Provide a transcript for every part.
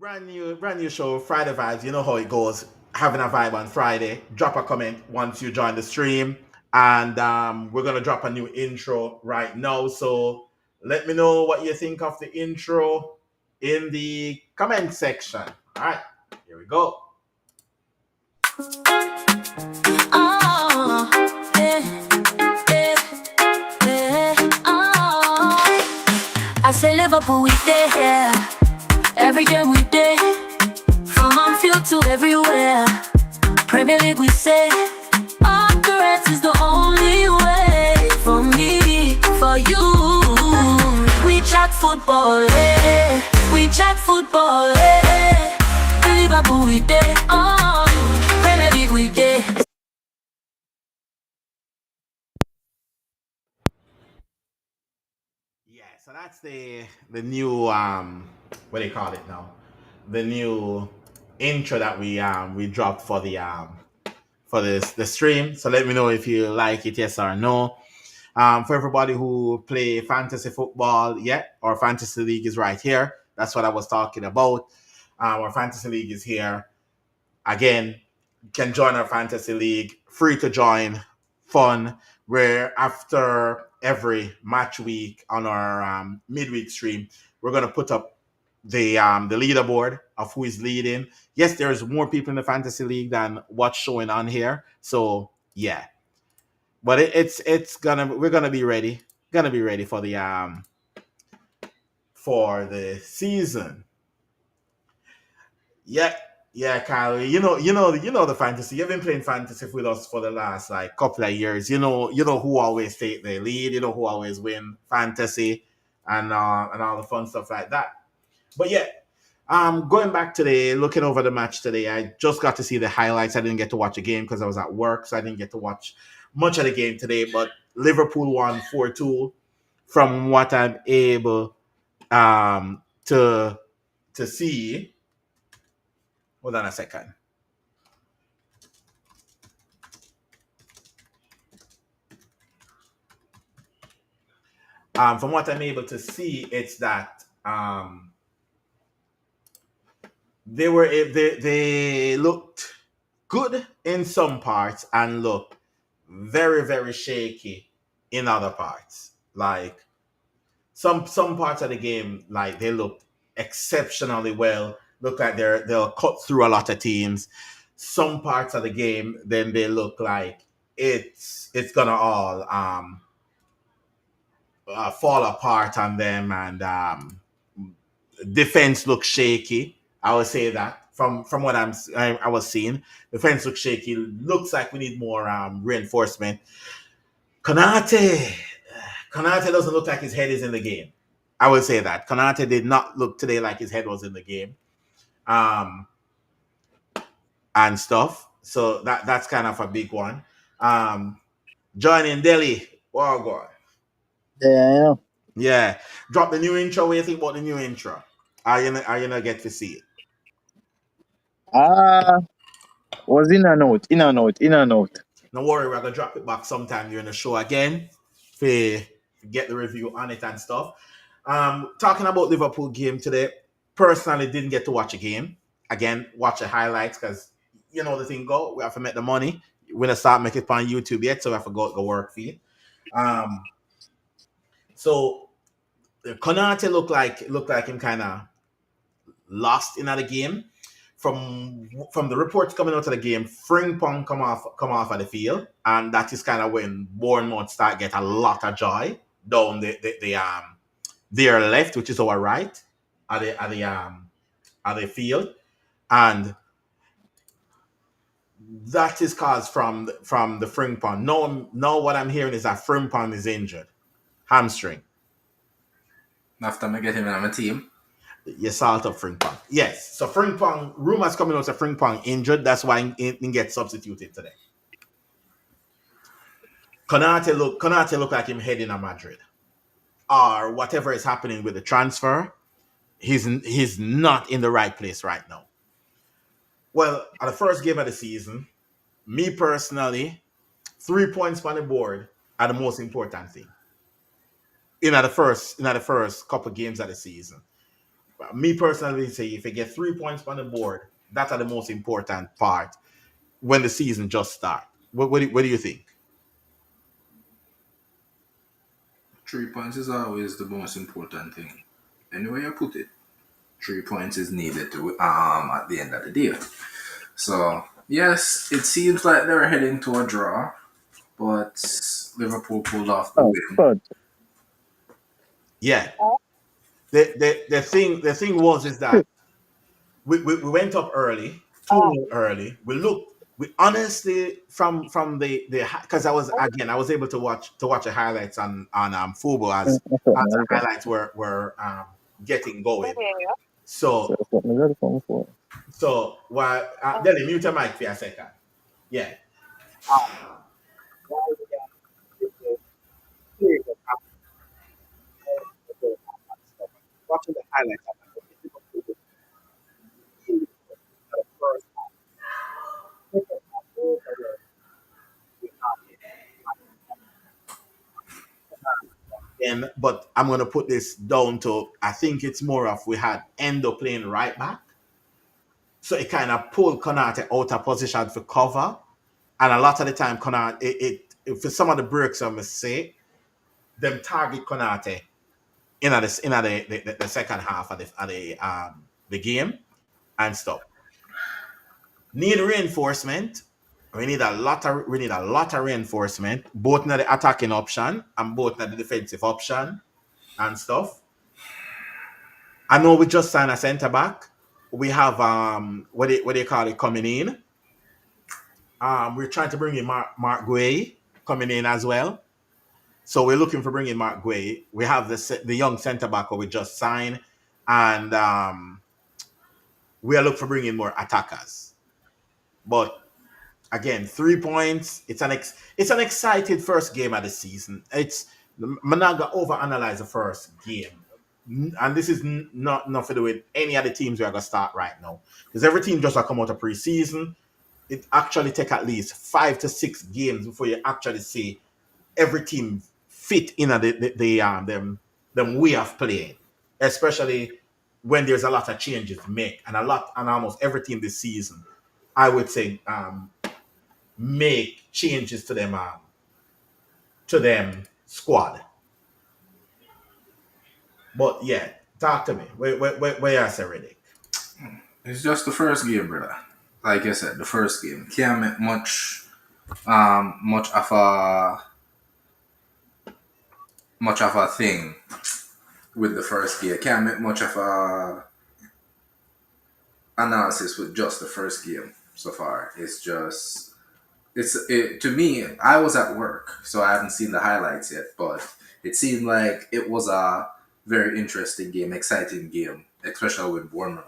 Brand new show, Friday Vibes. You know how it goes. Having a vibe on Friday. Drop a comment once you join the stream, and we're gonna drop a new intro right now. So let me know what you think of the intro in the comment section. All right, here we go. Oh, yeah, yeah, yeah, oh. I say Liverpool, we there. Every game we there. From on field to everywhere. Premier League, we say. Our Reds is the only way. For me, for you. We chat football, eh. We chat football, eh. Liverpool, we there. Oh, Premier League, we there. Yeah, so that's the new what do you call it now? The new intro that we dropped for this the stream. So let me know if you like it, yes or no. For everybody who play fantasy football, yeah, our fantasy league is right here. That's what I was talking about. Our fantasy league is here. Again, you can join our fantasy league, free to join, fun. Where after every match week on our midweek stream, we're gonna put up the leaderboard of who is leading. Yes, there's more people in the fantasy league than what's showing on here. So yeah, but it's gonna we're gonna be ready for the season. Yeah, yeah, Kyle. You know the fantasy. You've been playing fantasy with us for the last like couple of years. You know who always take the lead. You know who always win fantasy, and all the fun stuff like that. But yeah, going back today, looking over the match today, I just got to see the highlights. I didn't get to watch a game because I was at work, so I didn't get to watch much of the game today. But Liverpool won 4-2. From what I'm able um, to see. Hold on a second. From what I'm able to see, it's that they looked good in some parts and looked very very shaky in other parts. Like some parts of the game, like they looked exceptionally well. Look like they'll cut through a lot of teams. Some parts of the game, then they look like it's gonna all fall apart on them, and defense looks shaky. I would say that from what I was seeing, defense looks shaky. Looks like we need more reinforcement. Konate, Konate doesn't look like his head is in the game. I would say that Konate did not look today like his head was in the game, um, and stuff. So that's kind of a big one. Um, Joining Delhi, oh god, Yeah, yeah. Drop the new intro. What do you think about the new intro? Are you gonna get to see it? Ah, was in and out, in and out, in and out. No worry, we're gonna drop it back sometime during the show again to get the review on it and stuff. Talking about Liverpool game today, personally didn't get to watch a game. Again, watch the highlights because you know the thing go. We have to make the money. We're gonna start making it on YouTube yet, so we have to go work for it. Um, so Konate looked like him kind of lost in the game. From the reports coming out of the game, Frimpong come off of the field, and that is kind of when Bournemouth start get a lot of joy down their left, which is our right, at the field, and that is caused from the Frimpong. No, what I'm hearing is that Frimpong is injured, hamstring. After I get him in my team. You salt up Frimpong. Yes. So Frimpong, rumors coming out of Frimpong injured. That's why he gets substituted today. Konate look like him heading to Madrid. Or whatever is happening with the transfer. He's not in the right place right now. Well, at the first game of the season, me personally, 3 points on the board are the most important thing. In the first couple games of the season. me personally say if you get 3 points on the board, that's the most important part when the season just starts. What do you think? 3 points is always the most important thing. Anyway, you put it, 3 points is needed to at the end of the day. So yes, it seems like they're heading to a draw, but Liverpool pulled off the Oh, win. God. Yeah. The thing was is that we went up early, 2-0 early. We honestly from the because I was able to watch the highlights on football What's up, as man? the What's up? highlights were getting going. So, So what's up? I got the phone for. while Delhi, mute your mic for a second. Yeah. Watching the highlights but I'm gonna put this down to I think it's more of we had Endo playing right back, so it kind of pulled Konate out of position for cover, and a lot of the time Konate for some of the breaks I must say them target Konate in the second half of the game and stuff. Need reinforcement. We need a lot of reinforcement, both in the attacking option and both in the defensive option and stuff. I know we just signed a centre back. We have what do you call it coming in. We're trying to bring in Mark Guay coming in as well. So we're looking for bringing Mark Guay. We have the young centre back who we just signed, and we are looking for bringing more attackers. But again, 3 points. It's an excited first game of the season. It's Managa overanalyze the first game, and this is not nothing to do with any of the teams we are gonna start right now because every team just come out of preseason. It actually take at least 5 to 6 games before you actually see every team fit in them way of playing, especially when there's a lot of changes to make and almost every team this season, I would say, make changes to them squad. But yeah, talk to me. Where you say Riddick? It's just the first game, brother. Like I said, the first game can't make much of a thing with the first game. Can't make much of a analysis with just the first game so far. To me. I was at work, so I haven't seen the highlights yet, but it seemed like it was a very interesting game, exciting game, especially with Bournemouth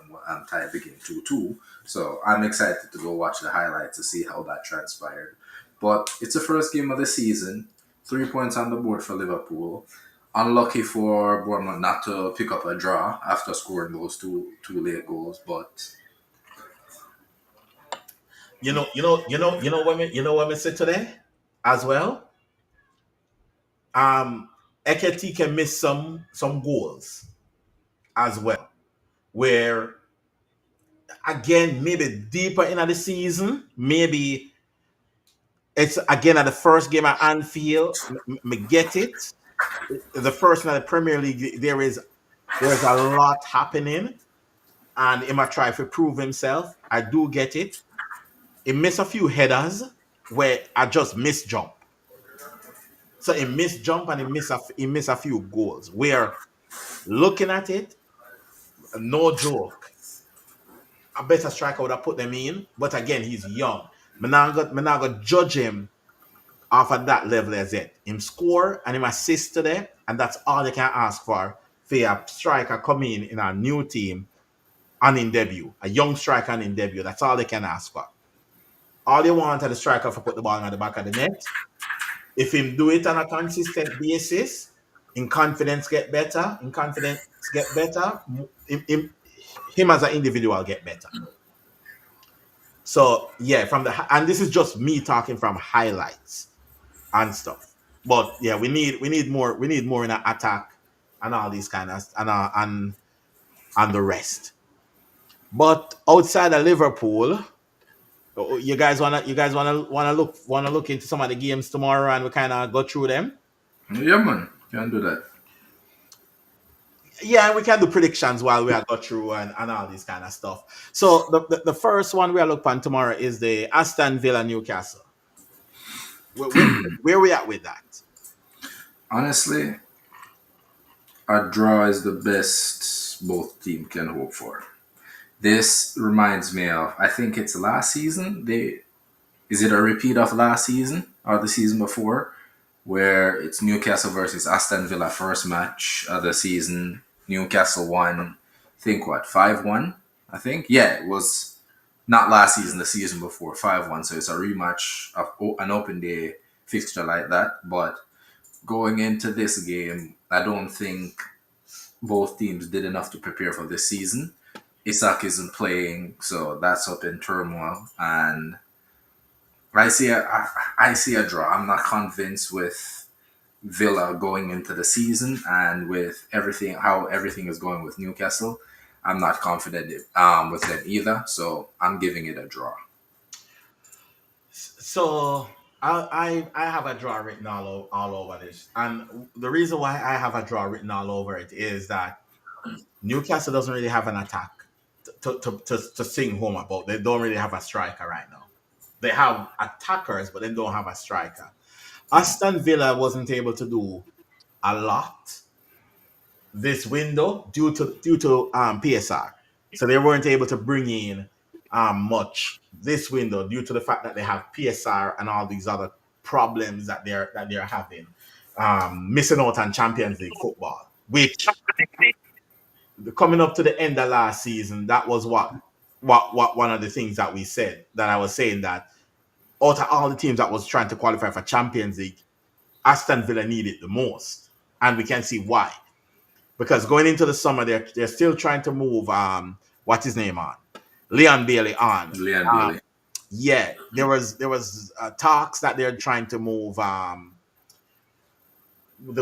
tied the game 2-2. So I'm excited to go watch the highlights to see how that transpired. But it's the first game of the season. 3 points on the board for Liverpool. Unlucky for Bournemouth not to pick up a draw after scoring those two late goals, but What we said today as well. Eketi can miss some goals as well. Where again, maybe deeper into the season, maybe it's again at the first game at Anfield. Me get it. The first in the Premier League, there's a lot happening, and he might try to prove himself. I do get it. He missed a few headers where I just missed jump. So he missed jump and he missed a few goals. We're looking at it, no joke. A better striker would have put them in, but again, he's young. Me not gonna judge him off at that level as it. Him score and him assist today, and that's all they can ask for a striker coming in a new team and in debut. A young striker and in debut. That's all they can ask for. All they want are the striker to put the ball on the back of the net. If him do it on a consistent basis, in confidence get better, him as an individual get better. So yeah, and this is just me talking from highlights and stuff. But yeah, we need more in our attack and all these kind of and and the rest. But outside of Liverpool, you guys wanna look into some of the games tomorrow and we kind of go through them. Yeah, man, can do that. Yeah, we can do predictions while we are go through and all this kind of stuff. So the first one we are looking on tomorrow is the Aston Villa Newcastle. Where we at with that? Honestly, a draw is the best both teams can hope for. This reminds me of, I think it's last season. Is it a repeat of last season or the season before, where it's Newcastle versus Aston Villa first match of the season. Newcastle won, I think what 5-1. I think it was not last season, the season before 5-1. So it's a rematch of an open day fixture like that. But going into this game, I don't think both teams did enough to prepare for this season. Isak isn't playing, so that's up in turmoil. And I see a draw. I'm not convinced with Villa going into the season and with everything how everything is going with Newcastle. I'm not confident with them either, so I'm giving it a draw. So I have a draw written all over this, and the reason why I have a draw written all over it is that Newcastle doesn't really have an attack to sing home about. They don't really have a striker right now. They have attackers, but they don't have a striker. Aston Villa wasn't able to do a lot this window due to PSR, so they weren't able to bring in much this window due to the fact that they have PSR and all these other problems that they're having, missing out on Champions League football, which coming up to the end of last season, that was what one of the things that we said that I was saying that out of all the teams that was trying to qualify for Champions League, Aston Villa needed the most, and we can see why. Because going into the summer, they're still trying to move what's his name on Leon Bailey on. Leon Um, Bailey. yeah, there was talks that they're trying to move the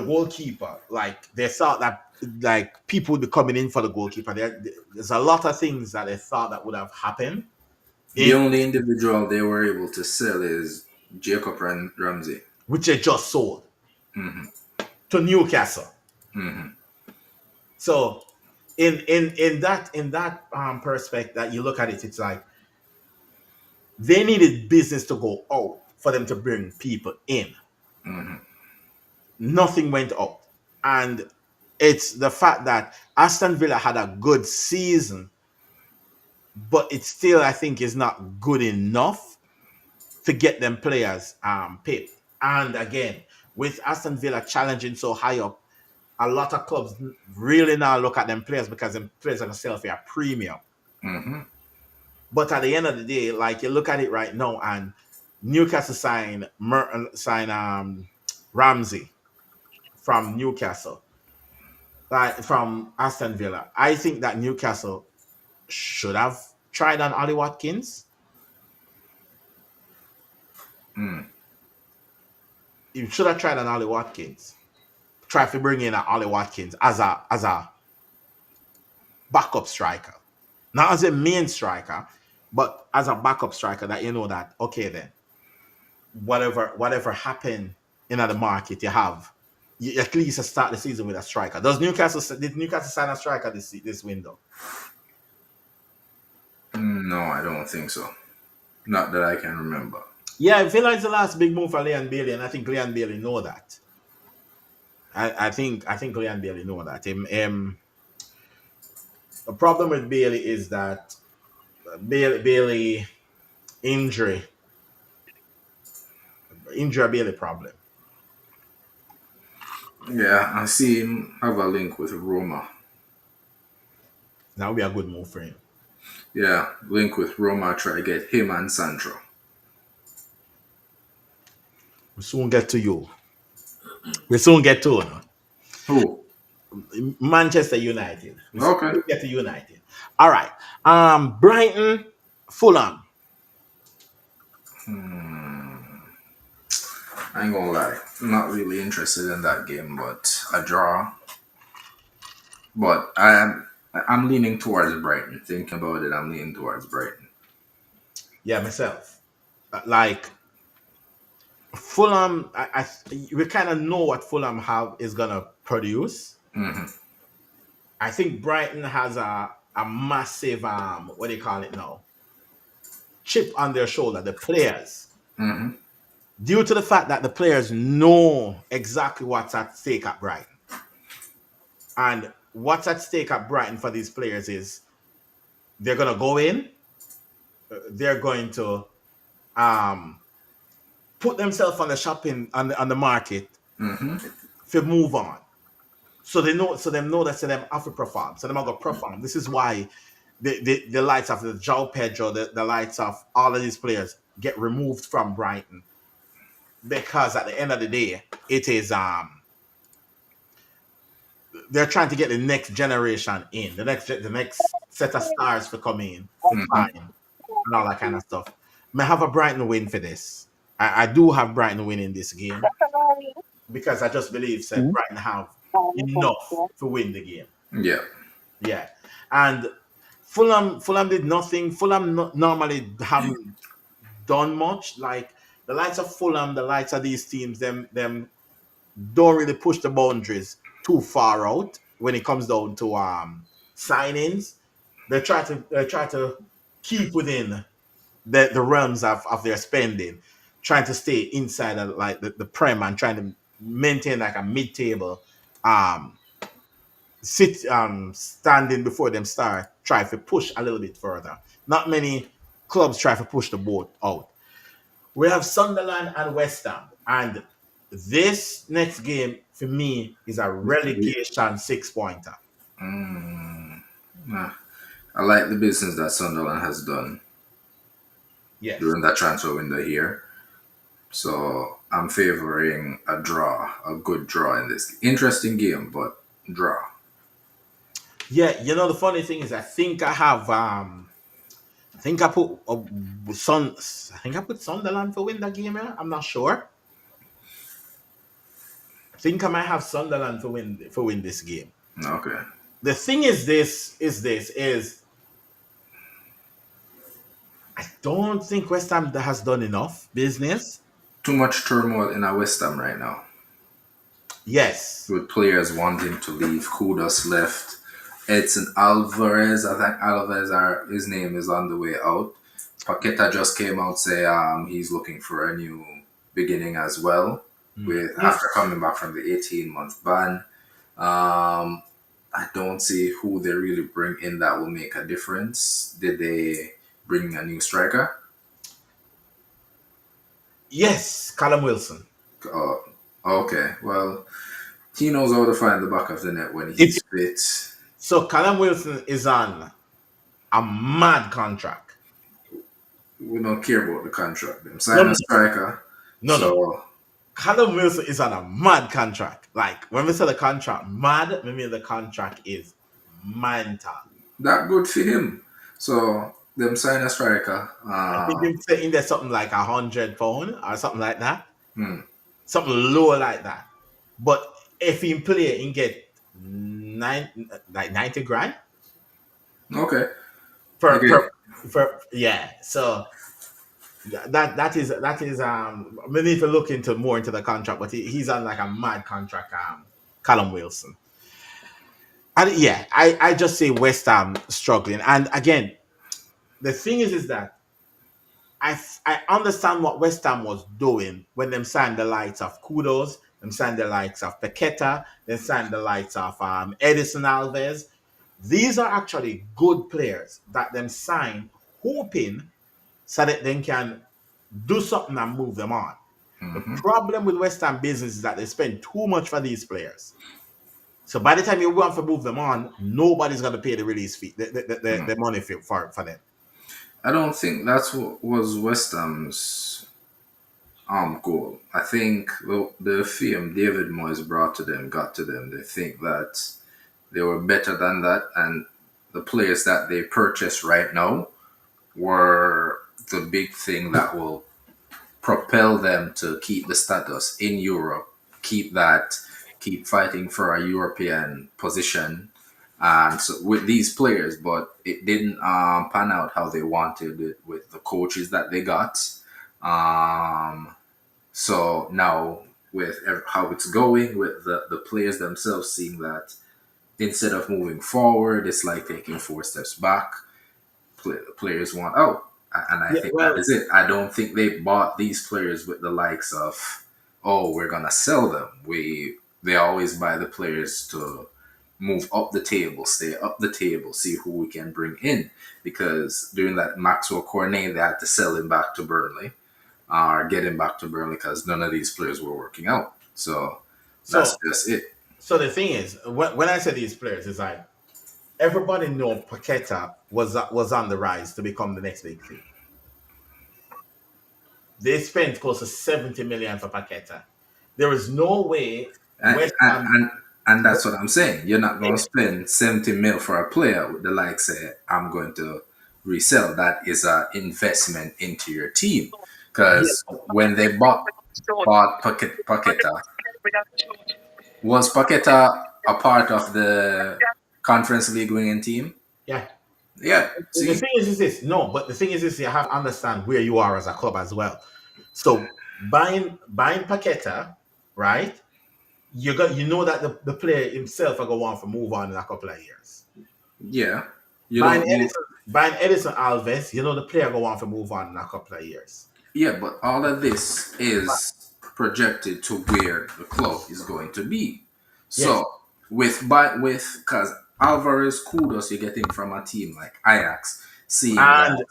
goalkeeper. Like they thought that like people would be coming in for the goalkeeper. There's a lot of things that they thought that would have happened The in only individual they were able to sell is Jacob Ramsey. which they just sold Hmm. to Newcastle. Hmm. So in that perspective that you look at it, it's like they needed business to go out for them to bring people in. Hmm. Nothing went out, and it's the fact that Aston Villa had a good season, but it still I think is not good enough to get them players picked. And again, with Aston Villa challenging so high up, a lot of clubs really now look at them players because them players are gonna sell for a premium. Hmm. But at the end of the day, like you look at it right now, and Newcastle sign Ramsey from Newcastle, like from Aston Villa. I think that Newcastle should have tried on Ollie Watkins. Mm. You should have tried on Ollie Watkins. Try to bring in an Ollie Watkins as a backup striker, not as a main striker, but as a backup striker that you know that okay then whatever happened in the market you have, you at least start the season with a striker. Did Newcastle sign a striker this window? No, I don't think so. Not that I can remember. Yeah, Villa is the last big move for Leon Bailey, and I think Leon Bailey know that. I think Leon Bailey know that. The problem with Bailey is that Bailey injury injury Bailey problem. Yeah, I see him have a link with Roma. That would be a good move for him. Yeah, link with Roma, try to get him and Sandro. We soon get to you. We soon get to you. Who? Manchester United. We Okay. soon get to United. All right. Brighton, Fulham. I ain't gonna lie. I'm not really interested in that game, but a draw. But I am. I'm leaning towards Brighton. Thinking about it, I'm leaning towards Brighton. Yeah, myself. Like Fulham, we kind of know what Fulham have is gonna produce. Hmm. I think Brighton has a massive what do you call it now? Chip on their shoulder. The players, Hmm. due to the fact that the players know exactly what's at stake at Brighton, and what's at stake at Brighton for these players is they're gonna go in, they're going to um put themselves on the shopping on the market Hmm. to move on. So they know that so them have to perform. So them are gonna perform. This is why the lights of the João Pedro, the lights of all of these players get removed from Brighton because at the end of the day, it is they're trying to get the next generation in, the next set of stars to come in, to Hmm. shine, and all that kind of stuff. May have a Brighton win for this. I do have Brighton winning this game because I just believe that Mhm. Brighton have enough to win the game. Yeah. Yeah, and Fulham did nothing. Fulham normally haven't done much. Like the likes of Fulham, the likes of these teams, them don't really push the boundaries too far out when it comes down to signings. They try to keep within the realms of their spending, trying to stay inside of like the prem and trying to maintain like a mid table um sit standing before them start try to push a little bit further. Not many clubs try to push the boat out. We have Sunderland and West Ham, and this next game for me is a relegation 6 pointer. Mm. Nah. I like the business that Sunderland has done Yes. during that transfer window here. So I'm favoring a draw, a good draw in this. Interesting game, but draw. Yeah, the funny thing is I think I put I think I put Sunderland to win that game. Yeah? I'm not sure. I think I might have Sunderland to win this game. Okay. The thing is I don't think West Ham has done enough business. Too much turmoil in our West Ham right now. Yes. With players wanting to leave. Kudos left. Edson Alvarez, I think Alvarez, his name is on the way out. Paqueta just came out say he's looking for a new beginning as well. With Mhm. after coming back from the 18-month ban. Um, I don't see who they really bring in that will make a difference. Did they bring a new striker? Yes, Callum Wilson. Uh, okay, well, he knows how to find the back of the net when If he's fit. so, Callum Wilson is on a mad contract. We don't care about the contract. Them No, sign a no, striker. no, no. So Callum Wilson is on a mad contract. Like when we say the contract mad, I mean the contract is mental. that good for him. So them sign a striker. I think him saying there's something like £100 or something like that, something lower like that. But if he play and get like 90 grand Okay. per Again, per yeah. So that is we need to look into more into the contract, but he's on like a mad contract. Callum Wilson. And yeah, I just say West Ham struggling. And again, the thing is that I understand what West Ham was doing when them signed the likes of Kudos, them signed the likes of Paqueta, then signed the likes of Edison Alves. These are actually good players that them signed, hoping so that they can do something and move them on. The problem with West Ham business is that they spend too much for these players. So by the time you want to move them on, nobody's going to pay the release fee, the money for them. I don't think that's what was West Ham's goal. I think the fame David Moyes brought to them got to them. They think that they were better than that, and the players that they purchased right now were the big thing that will propel them to keep the status in Europe, keep fighting for a European position, and so with these players, but it didn't pan out how they wanted it with the coaches that they got. Um, so now with how it's going with the players themselves seeing that instead of moving forward, it's like taking 4 steps back. Players want out. And I Yeah, think that well, is it. I don't think they bought these players with the likes of, oh, we're gonna sell them. They always buy the players to move up the table, stay up the table, see who we can bring in. Because during that Maxwell Cornet, they had to sell him back to Burnley, or get him back to Burnley because none of these players were working out. So that's so just it. so the thing is, when I say these players, it's like everybody know Paqueta was on the rise to become the next big thing. They spent close to 70 million for Paqueta. There is no way And, West and, Ham. and and that's what I'm saying. You're not going to spend 70 mil for a player with the like say, I'm going to resell. That is an investment into your team. Yeah, Because when they bought Paqueta, was Paqueta a part of the Conference League winning team? yeah. Yeah. The See? thing is this no, but the thing is this: you have to understand where you are as a club as well. So buying Paqueta, right? You know that the player himself are going to want to move on in a couple of years. Yeah. You don't know. Buying Edison Alves, you know the player going to want to move on in a couple of years. Yeah, but all of this is projected to where the club is going to be. Yes, So with because Alvarez kudos you're getting from a team like Ajax, seeing and that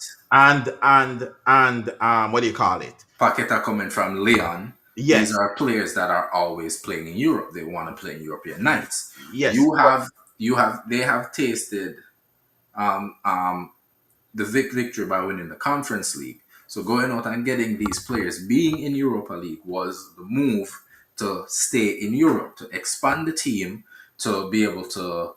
what do you call it? Paqueta coming from Leon, these Yes, are players that are always playing in Europe. They want to play in European nights. yes, You have they have tasted um, um, the victory by winning the Conference League. So going out and getting these players, being in Europa League was the move to stay in Europe, to expand the team, to be able to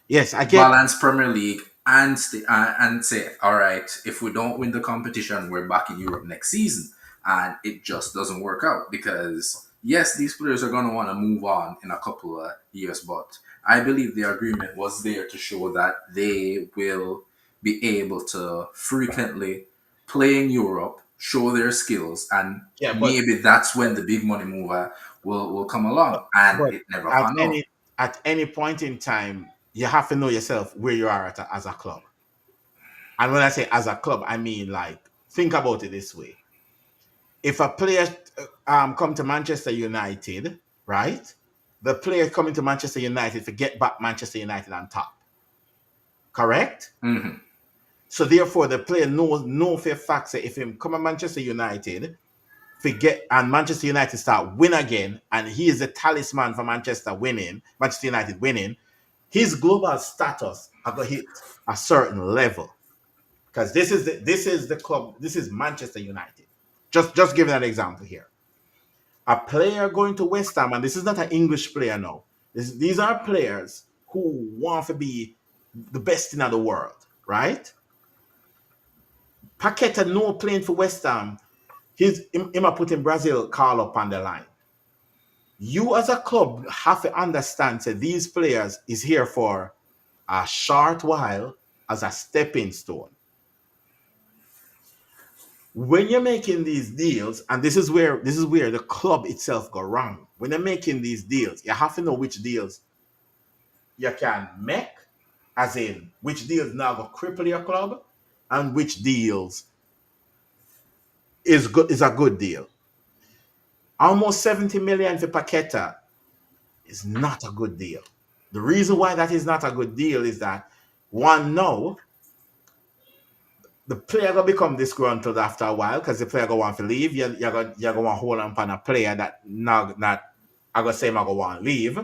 yes. I get. balance Premier League and say, all right, if we don't win the competition, we're back in Europe next season, and it just doesn't work out because yes, these players are going to want to move on in a couple of years, but I believe the agreement was there to show that they will be able to frequently play in Europe, show their skills, and Yeah, maybe that's when the big money mover will come along, and but it never at found out. any point in time, you have to know yourself where you are as a club. And when I say as a club, I mean like think about it this way: if a player come to Manchester United, right? The player coming to Manchester United to get back Manchester United on top, correct? Mhm. So therefore, the player knows no fair facts. If him come to Manchester United, forget and Manchester United start win again, and he is the talisman for Manchester United winning, his global status are going to hit a certain level because this is the club. This is Manchester United. Just giving an example here. A player going to West Ham, and this is not an English player now. These are players who want to be the best in the world, right? Paqueta no playing for West Ham. Him a put in Brazil call up on the line. You as a club have to understand that these players is here for a short while as a stepping stone. When you're making these deals, and this is where the club itself go wrong. When you're making these deals, you have to know which deals you can make, as in which deals now go cripple your club, and which deals is a good deal. Almost 70 million for Paqueta is not a good deal. The reason why that is not a good deal is that one, no, the player gonna become disgruntled after a while because the player gonna want to leave. You're gonna want to hold on a player that not I gonna say I gonna want to leave.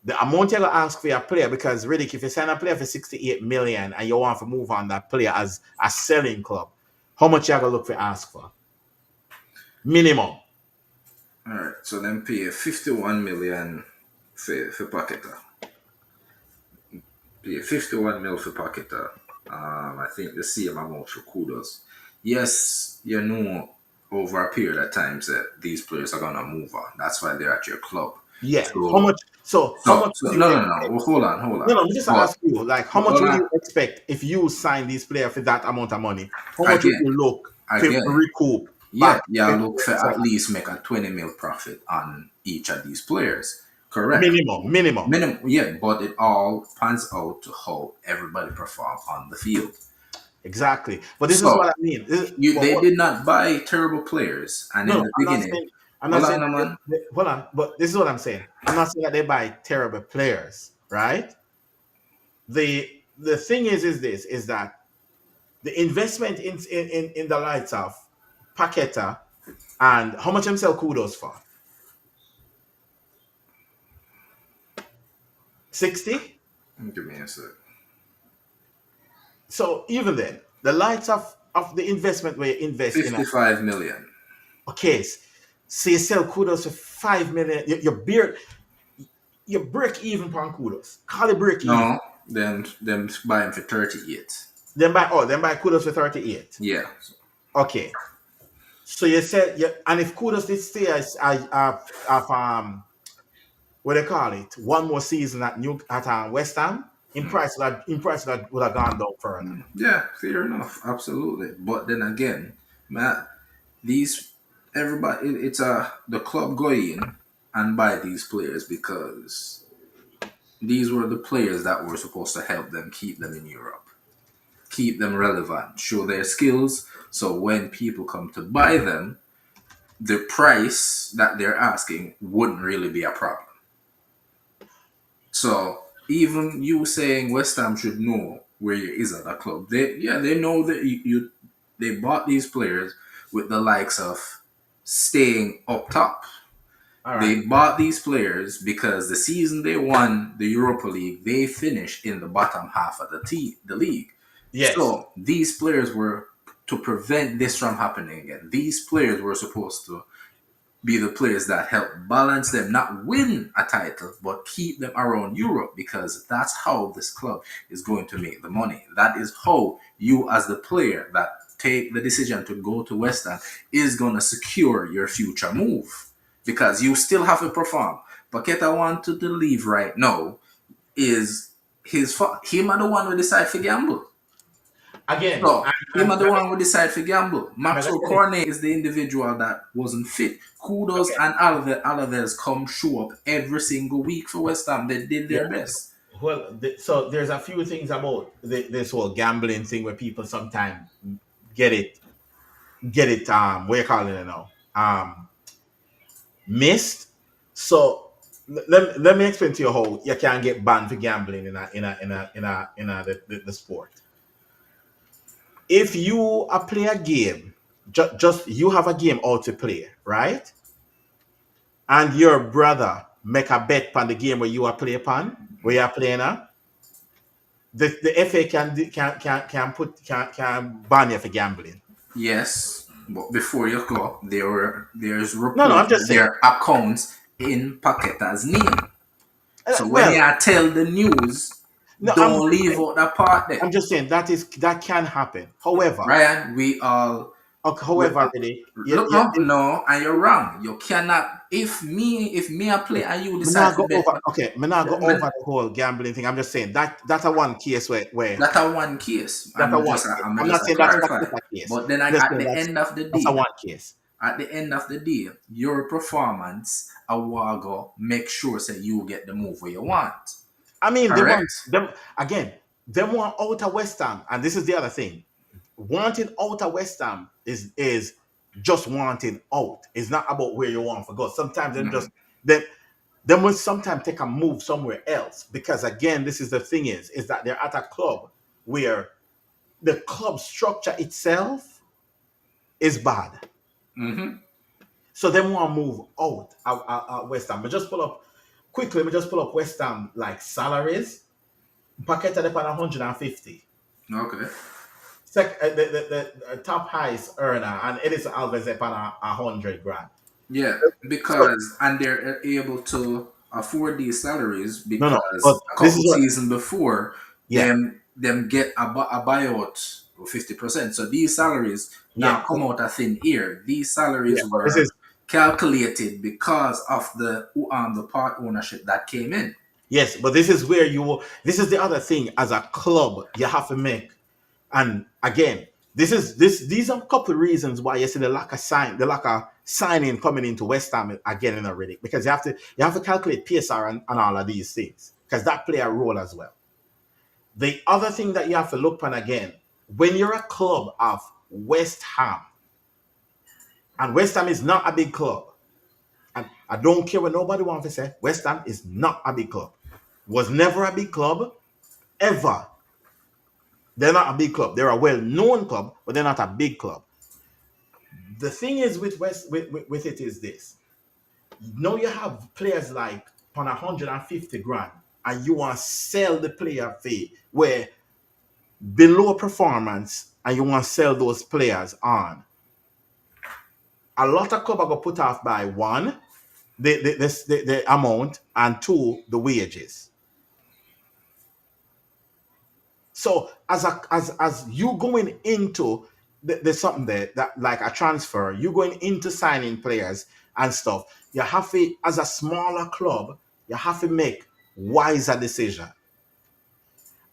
The amount you're gonna ask for your player, because really if you sign a player for 68 million and you want to move on that player as a selling club, how much you gonna look for ask for? Minimum. All right, so then pay 51 million for Paqueta. Pay 51 mil for Paqueta. I think the same amount for Kudos. Yes, you know over a period of times that these players are gonna move on. That's why they're at your club. Yeah. How So much? So how so much so would you no no no. expect? Well, hold No, on. no. Me just But ask you, like, how much hold will on you expect if you sign this player for that amount of money? How much would again you look to again. recoup Yeah, back? yeah. Look for at least make a 20 mil profit on each of these players. Correct. Minimum, minimum. Minimum, yeah, but it all pans out to how everybody perform on the field. Exactly. But this is what I So mean. But they what, did not buy terrible players, and no, in no, the I'm not beginning, saying. I'm not hold saying on, that man. hold on. But this is what I'm saying. I'm not saying that they buy terrible players, right? The thing is this is that the investment in the likes of Paqueta and how much himself kudos for 60. Give me a sec. So even then, the likes of the investment where you invest in a 55 million. case, so you sell kudos for 5 million. You break even on kudos. Call it break even. No, them buy him for 38. Then buy kudos for 38. Yeah, Okay. So you said yeah, and if kudos did stay as what they call it, one more season at New at West Ham, in price would have gone down further. yeah, fair enough, absolutely. But then again, Matt, these everybody, it's the club go in and buy these players because these were the players that were supposed to help them keep them in Europe, keep them relevant, show their skills. So when people come to buy them, the price that they're asking wouldn't really be a problem. So even you saying West Ham should know where you is at a club, they know that they bought these players with the likes of staying up top. All right. They bought these players because the season they won the Europa League, they finished in the bottom half of the league. Yes. So these players were to prevent this from happening again. These players were supposed to be the players that help balance them, not win a title, but keep them around Europe because that's how this club is going to make the money. That is how you, as the player that take the decision to go to West Ham, is going to secure your future move because you still have to perform. Paqueta wanted to leave right now is his fault. Him are the one who decide to gamble. Again, So him are the one who decide to gamble. I'm gonna Maxwell tell you. Cornet is the individual that wasn't fit. Kudos Okay. and Alaves come show up every single week for West Ham. They did Yeah. their best. Well, so there's a few things about this whole gambling thing where people sometimes get it, what you calling it now, missed. So let me explain to you how you can get banned for gambling in the sport. If you play a game, just you have a game out to play, right? And your brother make a bet on the game where you are play upon, where you are playing at, the FA can ban you for gambling. Yes, but before you go, there's No, no, reports I'm that just saying. there are accounts in Paqueta's name. So when Well, you tell the news, no, don't leave out that part there. I'm just saying that can happen. However, Ryan, we all really, look up, no, and you're wrong. You cannot. If me I play and you me decide not to go bet, over. Okay, me not go over the whole gambling thing. I'm just saying that's a one case where that's a one case. that's a one case. I'm I'm just not a saying that's clarify. a case. But then I'm just at saying the end of the that's a day, one case. your performance, I will go make sure that you get the move where you want. I mean, they want Correct. them again. They want out of West Ham, and this is the other thing. Wanting out of West Ham is just wanting out. It's not about where you want to go. Sometimes they they will sometimes take a move somewhere else because again, this is the thing is that they're at a club where the club structure itself is bad. Mm-hmm. So they want to move out West Ham. But just pull up quickly. We just pull up West Ham like salaries. Paqueta upon 150. Okay. The top highest earner and Edison Alves upon 100 grand. Yeah, So because and they're able to afford these salaries no, but because a this is couple what seasons before yeah them get a buyout of 50%. So these salaries yeah now come out of thin air. These yeah. salaries But this were is calculated because of the part ownership that came in. Yes, but this is where this is the other thing as a club you have to make. And again, these are a couple of reasons why you see the lack of signing coming into West Ham again in already, because you have to calculate PSR and all of these things, because that play a role as well. The other thing that you have to look on again, when you're a club of West Ham, and West Ham is not a big club, and I don't care what nobody wants to say, West Ham is not a big club. Was never a big club, ever. They're not a big club. They're a well-known club, but they're not a big club. The thing is with it is this. Now you have players like on 150 grand, and you want to sell the player fee where below performance, and you want to sell those players on. A lot of clubs are going to put off by one, the amount, and two, the wages. So as you going into there's something there that like a transfer, you going into signing players and stuff, you have to, as a smaller club, you have to make wiser decision.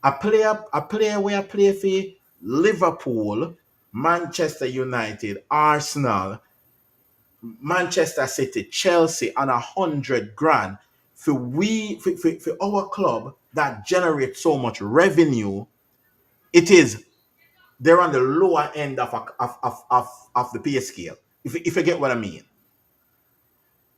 A player where play for Liverpool, Manchester United, Arsenal, Manchester City, Chelsea on 100 grand for our club that generates so much revenue. They're on the lower end of the pay scale, if you get what I mean.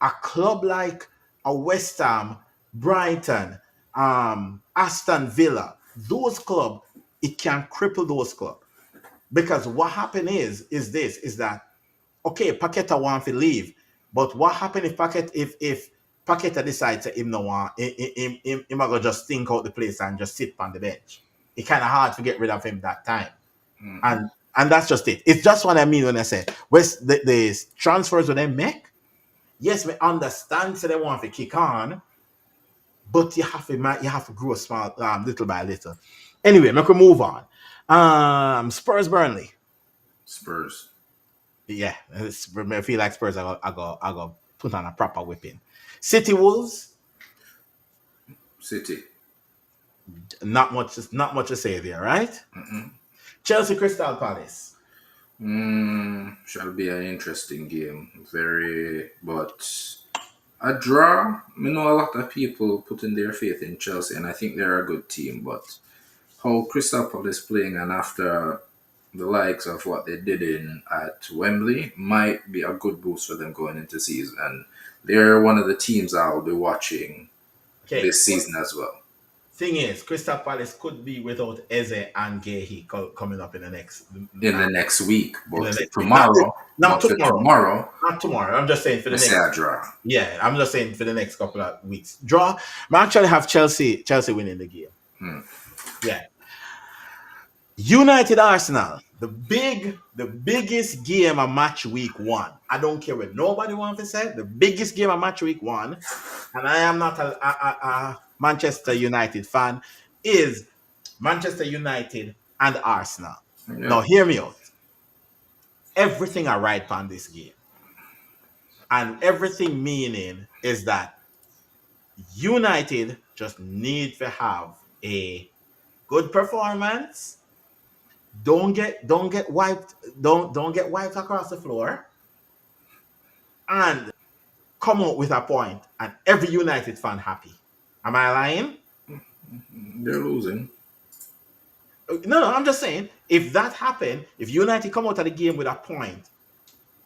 A club like a West Ham, Brighton, Aston Villa, those clubs, it can cripple those clubs. Because what happened is that, okay, Paqueta want to leave, but what happened if Paqueta decides that him no want, him gonna just think out the place and just sit on the bench? It's kind of hard to get rid of him that time. And that's just it. It's just what I mean when I say the transfers that they make. Yes, we understand so they want to kick on, but you have to grow small, little by little. Anyway, we can move on. Spurs Burnley. Spurs. Yeah, I feel like Spurs. I go put on a proper whipping. City Wolves. City. Not much to say there, right? Chelsea Crystal Palace. Shall be an interesting game. But a draw. I know a lot of people putting their faith in Chelsea, and I think they're a good team. But how Crystal Palace playing, and after the likes of what they did at Wembley, might be a good boost for them going into season. And they're one of the teams I'll be watching this season as well. Thing is, Crystal Palace could be without Eze and Gehi coming up in the next week. But tomorrow. Not tomorrow. I'm just saying for the next draw. Yeah, I'm just saying for the next couple of weeks. Draw. I actually have Chelsea winning the game. Yeah. United Arsenal, the biggest game of match week 1. I don't care what nobody wants to say. The biggest game of match week 1, and I am not a Manchester United fan, is Manchester United and Arsenal. Yeah. Now hear me out. Everything I write on this game, and everything meaning is that United just need to have a good performance. Don't get wiped. Don't get wiped across the floor, and come out with a point, and every United fan happy. Am I lying? They're losing. No, I'm just saying, if that happened, if United come out of the game with a point,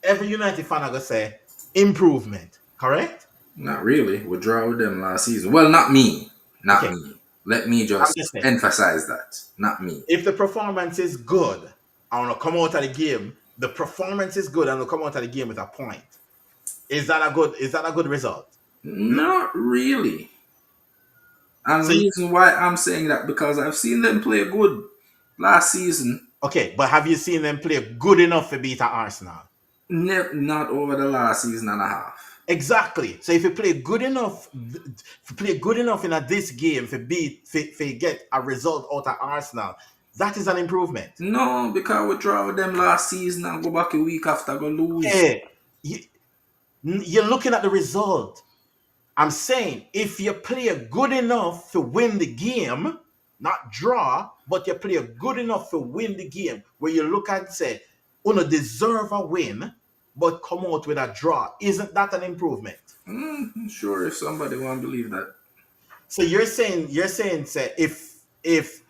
every United fan are gonna say improvement. Correct? Not really. We draw with them last season. Well, not me. Not me. Let me just emphasize that. Not me. If the performance is good, I want to come out of the game. The performance is good, and we'll come out of the game with a point. Is that a good result? Not really. And the reason why I'm saying that, because I've seen them play good last season. Okay, but have you seen them play good enough to beat Arsenal? Not over the last season and a half. Exactly. So if you play good enough, in this game to get a result out of Arsenal, that is an improvement. No, because we draw with them last season and go back a week after go lose. Yeah. You're looking at the result. I'm saying if you play good enough to win the game, not draw, but you play good enough to win the game, where you look and say, "Uno deserve a win, but come out with a draw." Isn't that an improvement? Sure, if somebody want to believe that. So you're saying say if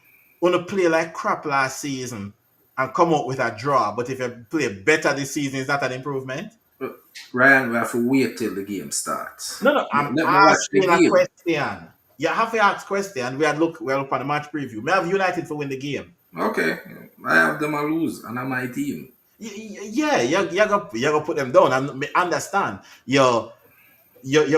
Uno play like crap last season and come out with a draw, but if you play better this season, is that an improvement? But Ryan, we have to wait till the game starts. No, no, I'm Let me watch the asking a game. question. You have to ask question. We are look on the match preview. We have United for win the game. Okay, I have them a lose, and I'm my team. Yeah, you gotta put them down. And me understand. You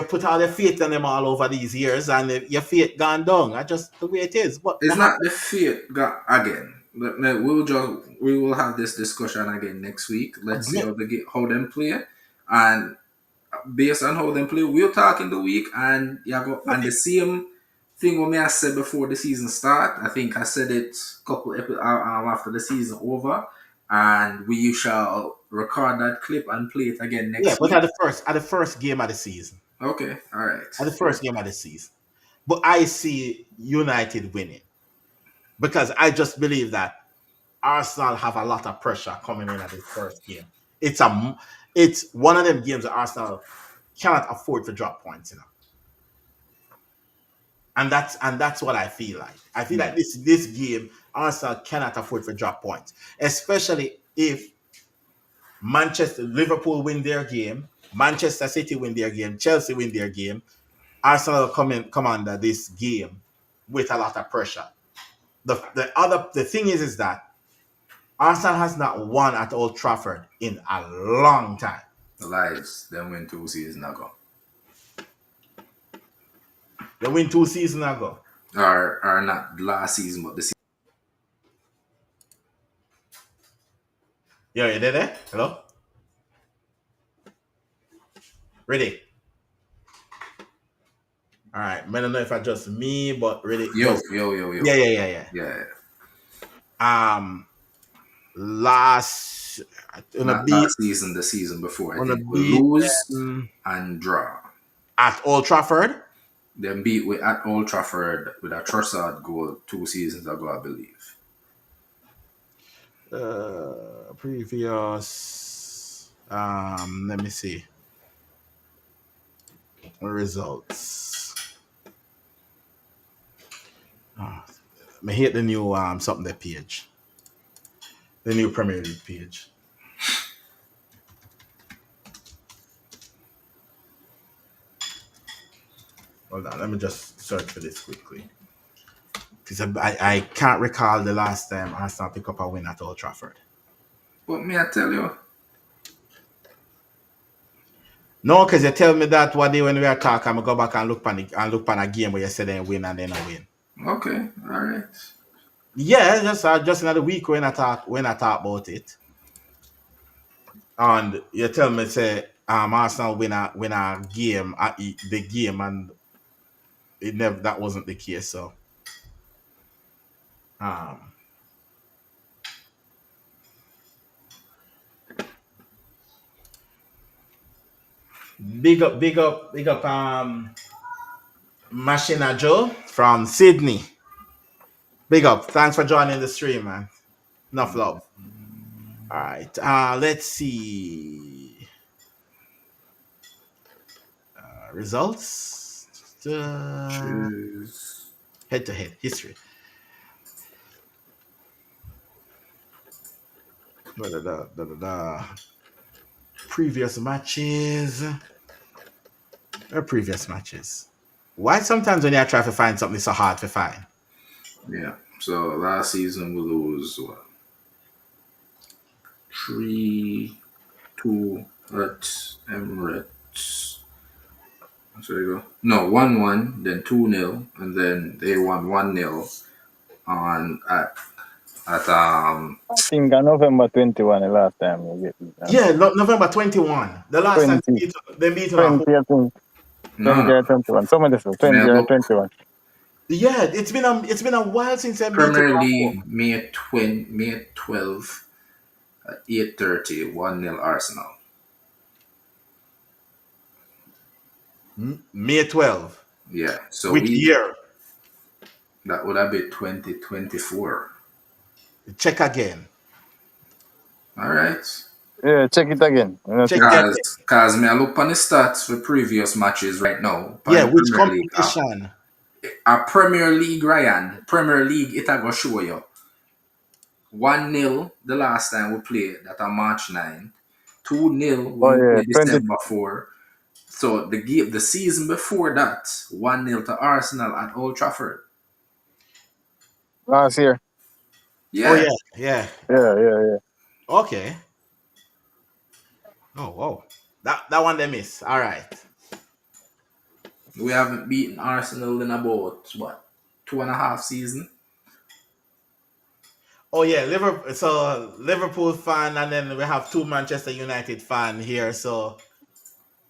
put all your faith in them all over these years, and your faith gone down. I just the way it is. But It's not the fate again. We will have this discussion again next week. Let's see how them play, and based on how them play, we'll talk in the week. And and the same thing what me I said before the season start. I think I said it after the season over, and we shall record that clip and play it again yeah, next but week. at the first game of the season, Okay, all right. at the first game of the season. But I see United winning because I just believe that Arsenal have a lot of pressure coming in at the first game. It's one of them games that Arsenal cannot afford to drop points, and that's what I feel like. I feel like this game Arsenal cannot afford to drop points, especially if Liverpool win their game, Manchester City win their game, Chelsea win their game. Arsenal come under this game with a lot of pressure. The thing is that Arsenal has not won at Old Trafford in a long time. Lies. Then win 2 seasons ago. They win 2 seasons ago. Or not last season, but the season. Yo, you there? Hello? Ready? All right. I don't know if I just me, but really. Yo. Yeah. Last Not last season, the season before. I think we lose and draw. At Old Trafford. Then beat at Old Trafford with a Trossard goal 2 seasons ago, I believe. Previous. Let me see. Results. I hate the new something that page. The new Premier League page. Hold on, let me just search for this quickly. Because I can't recall the last time Arsenal pick up a win at Old Trafford. What may I tell you? No, because you tell me that one day when we are talking, I'm gonna go back and look on a game where you said they win and then I win. Okay, all right. Yeah, just another week when I talk about it. And you tell me say Arsenal win a game at the game, and it never that wasn't the case. So big up Machina Joe from Sydney. Big up. Thanks for joining the stream, man. Enough love. All right. Let's see. Results. Head-to-head history. Previous matches. Previous matches. Why sometimes when you try to find something, it's so hard to find? Yeah. So last season we lose what? 3-2 at Emirates. So there you go. No, 1-1, then 2-0, and then they won 1-0 at I think on November 21 the last time we get beat. Yeah, November 21. The last 20, time they beat 20, I think. 20 or 21. Some of this was 20 or 21. Yeah, it's been a while since I beat Premier League May 12 at 8:30, 1-0 Arsenal. May 12. Yeah. So Which year? that would have been 2024. Check again. All right. Yeah, check it again. I don't Check think it so. again. Cause me I look on the stats for previous matches right now. Yeah, On which Premier League. competition? A Premier League, Ryan. Premier League, it I go show you. 1-0 the last time we played that on March 9. 2-0 Oh when we yeah, played 20 December 4. So the season before that, 1-0 to Arsenal at Old Trafford. last year. Oh Yeah. yeah, yeah. Yeah. Okay. Oh whoa. That one they miss. All right. We haven't beaten Arsenal in about what 2.5 seasons. Oh yeah, Liverpool. So Liverpool fan, and then we have two Manchester United fan here. So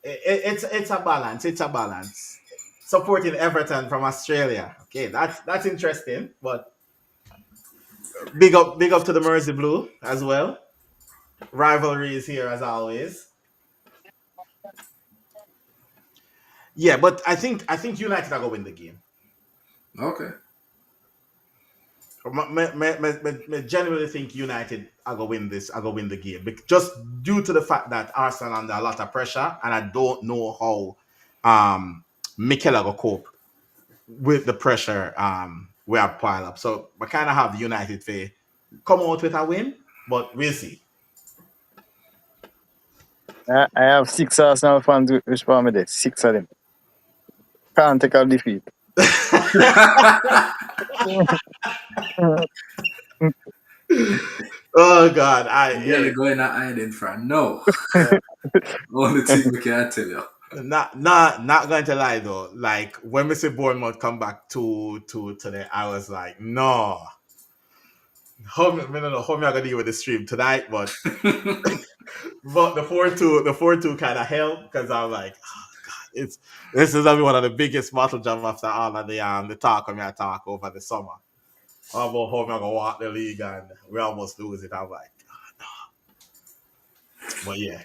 it's a balance. It's a balance. Supporting Everton from Australia. Okay, that's interesting. But big up to the Mersey Blue as well. Rivalry is here as always. Yeah, but I think United are gonna win the game. Okay. I genuinely think United are gonna win this. Are gonna win the game, just due to the fact that Arsenal under a lot of pressure, and I don't know how Mikel are gonna cope with the pressure we have piled up. So we kind of have United to come out with a win, but we'll see. I have 6 Arsenal fans which for me there. 6 of them. Can't take a defeat. Oh God, Really going to hiding from no. yeah. Only thing we can tell you. Not going to lie though. Like when we see Bournemouth come back to today, I was like, no. How me, I don't know how me I gonna deal with the stream tonight, but the 4-2 kind of helped because I'm like, oh God, this is gonna be one of the biggest battle jump after all of the talk when I talk over the summer. How about how me I gonna walk the league and we almost lose it? I'm like, but yeah.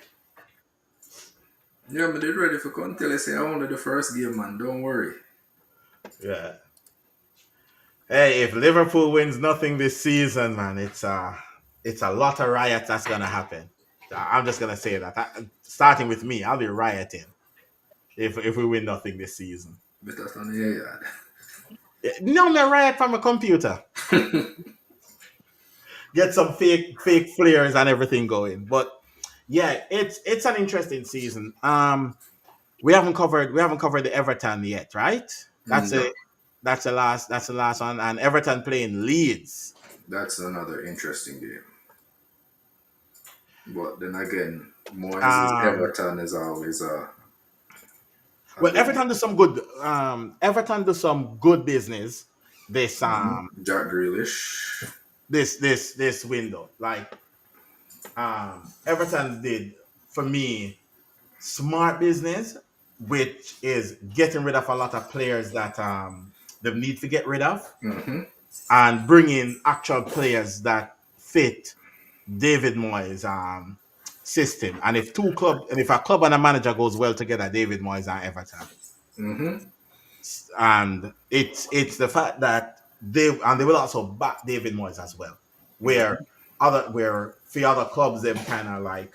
Yeah, but they're ready for come tell you say I only the first game, man. Don't worry. Yeah. Hey, if Liverpool wins nothing this season, man, it's a lot of riots that's gonna happen. I'm just gonna say that. Starting with me, I'll be rioting if we win nothing this season. Better than the yard. No, me riot from a computer. Get some fake flares and everything going. But yeah, it's an interesting season. We haven't covered the Everton yet, right? That's No, it. That's the last one. And Everton playing Leeds. that's another interesting game. But then again, Moyes' Um, Everton is always a well, big Everton do some good business this Jack Grealish. this window. Like Everton did for me smart business, which is getting rid of a lot of players that they need to get rid of, Mm-hmm. and bringing actual players that fit David Moyes' system. And if a club and a manager goes well together, David Moyes and Everton. Mm-hmm. And it's the fact that they will also back David Moyes as well, where for other clubs them kind of like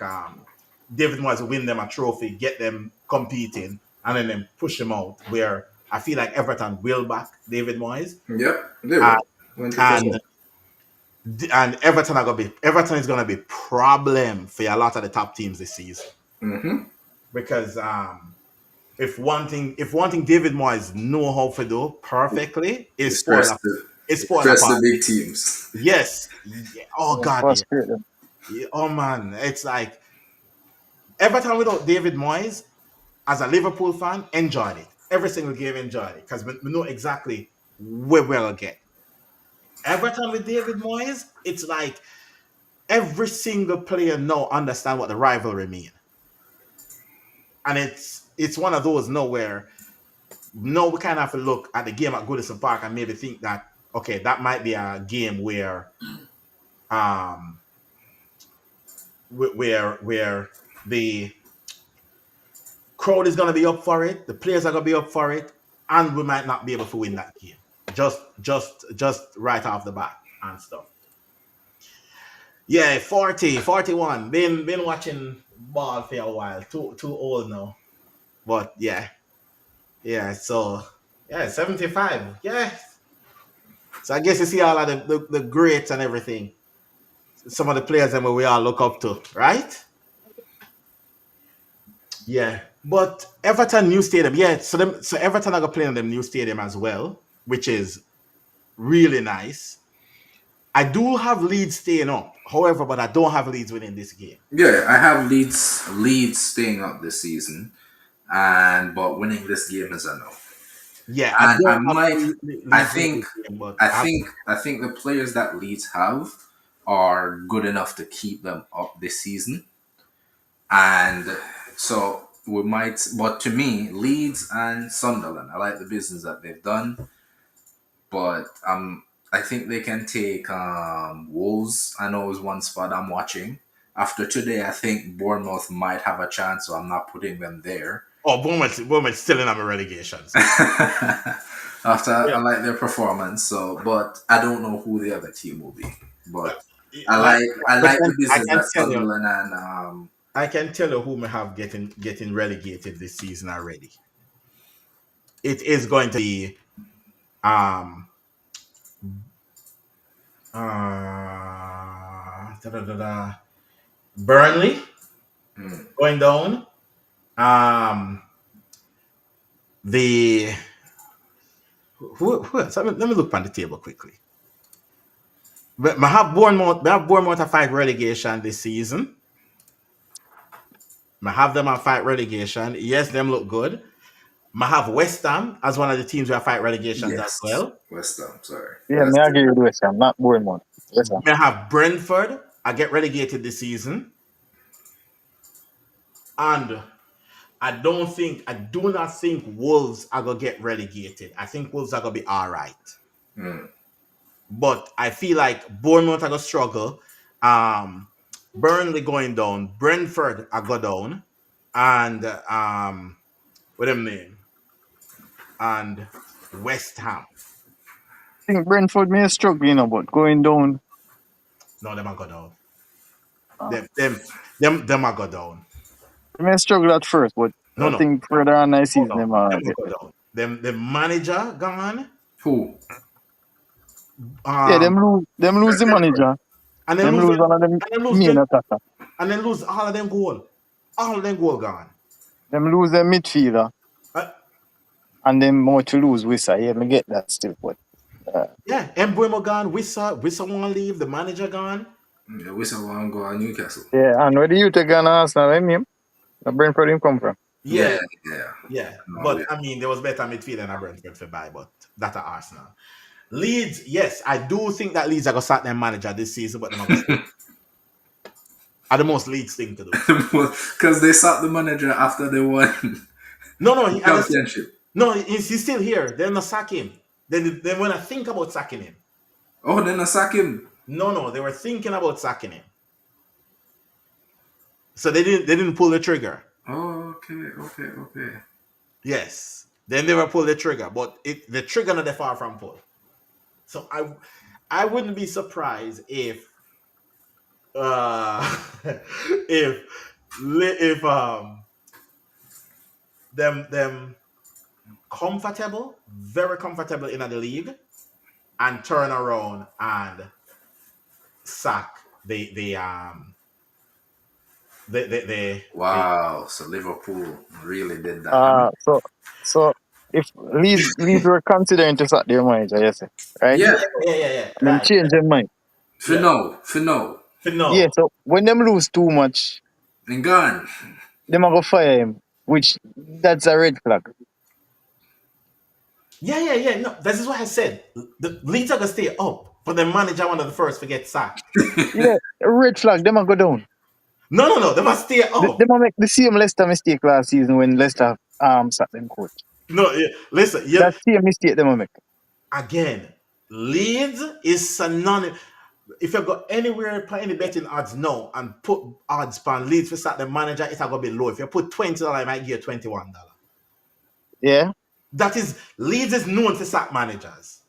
David Moyes will win them a trophy, get them competing, and then push them out. Where I feel like Everton will back David Moyes, Yep, they and will. 20%. and, and Everton is gonna be problem for a lot of the top teams this season Mm-hmm. because if one thing David Moyes know how to do perfectly is spoil a Stress the party. big teams. Yes. Yeah. Oh God, yeah. Frustrate them. Yeah. Oh man, it's like Everton without David Moyes, as a Liverpool fan, enjoyed it. Every single game enjoyed it because we know exactly where we'll get. Everton with David Moyes, it's like every single player now understand what the rivalry mean, and it's one of those nowhere. No, we kind of have to look at the game at Goodison Park and maybe think that okay, that might be a game um where the crowd is gonna be up for it. The players are gonna be up for it, and we might not be able to win that game. Just right off the bat and stuff. Yeah, 40, 41. Been watching ball for a while. Too old now. But yeah. Yeah, so yeah, 75. Yeah. So I guess you see all of the greats and everything. Some of the players that we all look up to, right? Yeah. But Everton new stadium, yeah. So Everton are gonna play in them new stadium as well, which is really nice. I do have Leeds staying up, however, but I don't have Leeds winning this game. Yeah, I have Leeds staying up this season, but winning this game is a no. Yeah, I And I don't have might, I Leeds winning think, this game, but I think the players that Leeds have are good enough to keep them up this season, and so we might. But to me, Leeds and Sunderland, I like the business that they've done, but I think they can take Wolves. I know is one spot I'm watching. After today, I think Bournemouth might have a chance, so I'm not putting them there. Bournemouth still in our relegation. So. After I like their performance, but I don't know who the other team will be. But I like the business that Sunderland and I can tell you who may have getting relegated this season already. It is going to be Burnley going down. The who else? Let me look on the table quickly. But I have Bournemouth to fight relegation this season. I have them on fight relegation. Yes, them look good. I have West Ham as one of the teams who fight relegation as well. West Ham, sorry. Yeah, me agree with West Ham, not Bournemouth. West Ham. I have Brentford. I get relegated this season. And I do not think Wolves are gonna get relegated. I think Wolves are gonna be all right. But I feel like Bournemouth are gonna struggle. Burnley going down, Brentford are go down, and what them name? And West Ham. I think Brentford may struggle, but going down. No, them are go down. Them are go down. They may struggle at first, but I think further on I see them go down. The manager gone. Who? Yeah, them lose the manager. And then lose one of them main attacker. And then lose all of them goal. All of them goal gone. Them lose their midfielder. And then more to lose Wissa. Yeah, me get that still. But yeah, Mbeumo gone, Wissa won't leave, the manager gone. Yeah, Wissa won't go on Newcastle. Yeah, and where the youth are gonna Arsenal, him? The Brentford him come from. Yeah. But I mean, there was better midfield than a Brentford for buy, but that's at Arsenal. Leeds, yes, I do think that Leeds are gonna start their manager this season, but they're not gonna are the most Leeds thing to do. Because they sacked the manager after they won. No, championship. No, he's still here. They're not sack him. Then when I think about sacking him. Oh, they're not sack him. No, they were thinking about sacking him. So they didn't pull the trigger. Oh, okay. Yes. They never pulled the trigger, but the trigger not that far from pull. So I wouldn't be surprised if them comfortable, very comfortable in the league, and turn around and sack the wow. So Liverpool really did that. So if Leeds were considering to sack their manager, yes, right? Yeah. Them change their mind. For no. Yeah, so when them lose too much, and gone, them are gonna fire him, which that's a red flag. Yeah. No, this is what I said. The Leeds are gonna stay up, but the manager one of the first to get sacked. Yeah, red flag. Them are go down. No. They must stay up. They must make the same Leicester mistake last season when Leicester sacked them coach. No, listen. Yeah, that same mistake they must make. Again, Leeds is synonymous. if you go anywhere play any betting odds now and put odds on Leeds for sack the manager, it's gonna be low. If you put $20, it might give you $21. Yeah. That is Leeds is known for sack managers.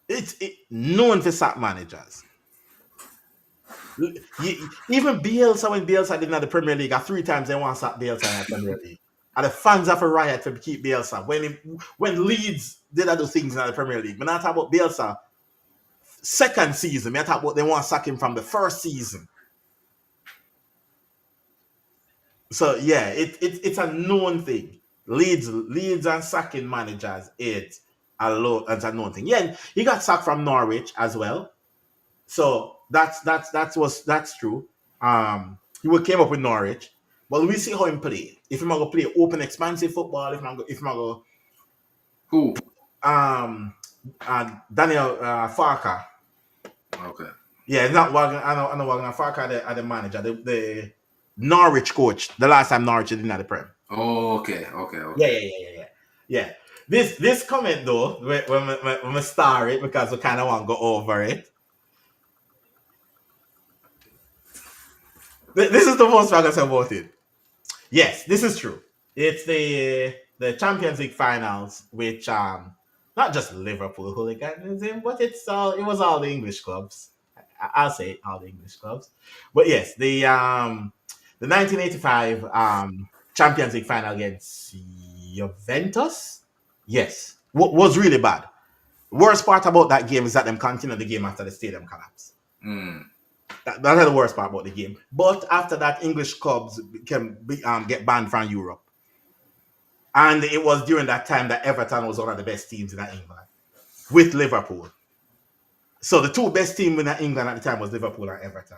It's known for sack managers. Even Bielsa, when Bielsa did in the Premier League, 3 times they want to sack Bielsa in the Premier League. And the fans have a riot to keep Bielsa. When Leeds did other things in the Premier League, but not talk about Bielsa second season. I talk about they want to sack him from the first season. So yeah, it's a known thing. Leeds and sacking managers, it's a known thing. Yeah, he got sacked from Norwich as well. So that's true. He came up with Norwich, but we see how him play. If he's gonna play open, expansive football, if I'm gonna Who? Daniel Farker. Okay. Yeah, it's not Wagner. I know Wagner Farker are the manager, the Norwich coach. The last time Norwich didn't have the Prem. Oh, okay. Yeah. This comment though, when we start it because we kind of want to go over it. This is the most I can say about it. Yes, this is true. It's the Champions League finals, which not just Liverpool hooliganism, but it was all the English clubs. I'll say all the English clubs. But yes, the 1985 Champions League final against Juventus. Yes, was really bad. Worst part about that game is that them continued the game after the stadium collapse. That's the worst part about the game. But after that, English clubs can get banned from Europe. And it was during that time that Everton was one of the best teams in England with Liverpool. So the two best teams in England at the time was Liverpool and Everton.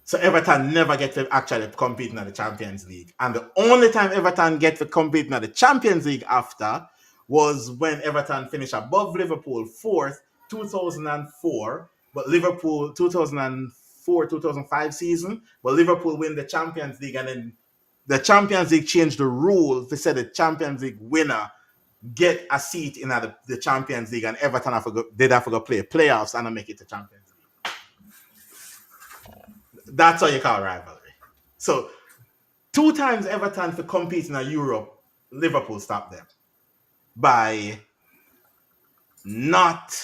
So Everton never get to actually compete in the Champions League. And the only time Everton get to compete in the Champions League after was when Everton finished above Liverpool 4th, 2004. But Liverpool 2004-2005 season, but Liverpool win the Champions League, and then the Champions League changed the rule to say the Champions League winner get a seat in the Champions League, and Everton have to go play playoffs and make it to Champions League. That's how you call rivalry. So 2 times Everton for competing in Europe, Liverpool stopped them by not.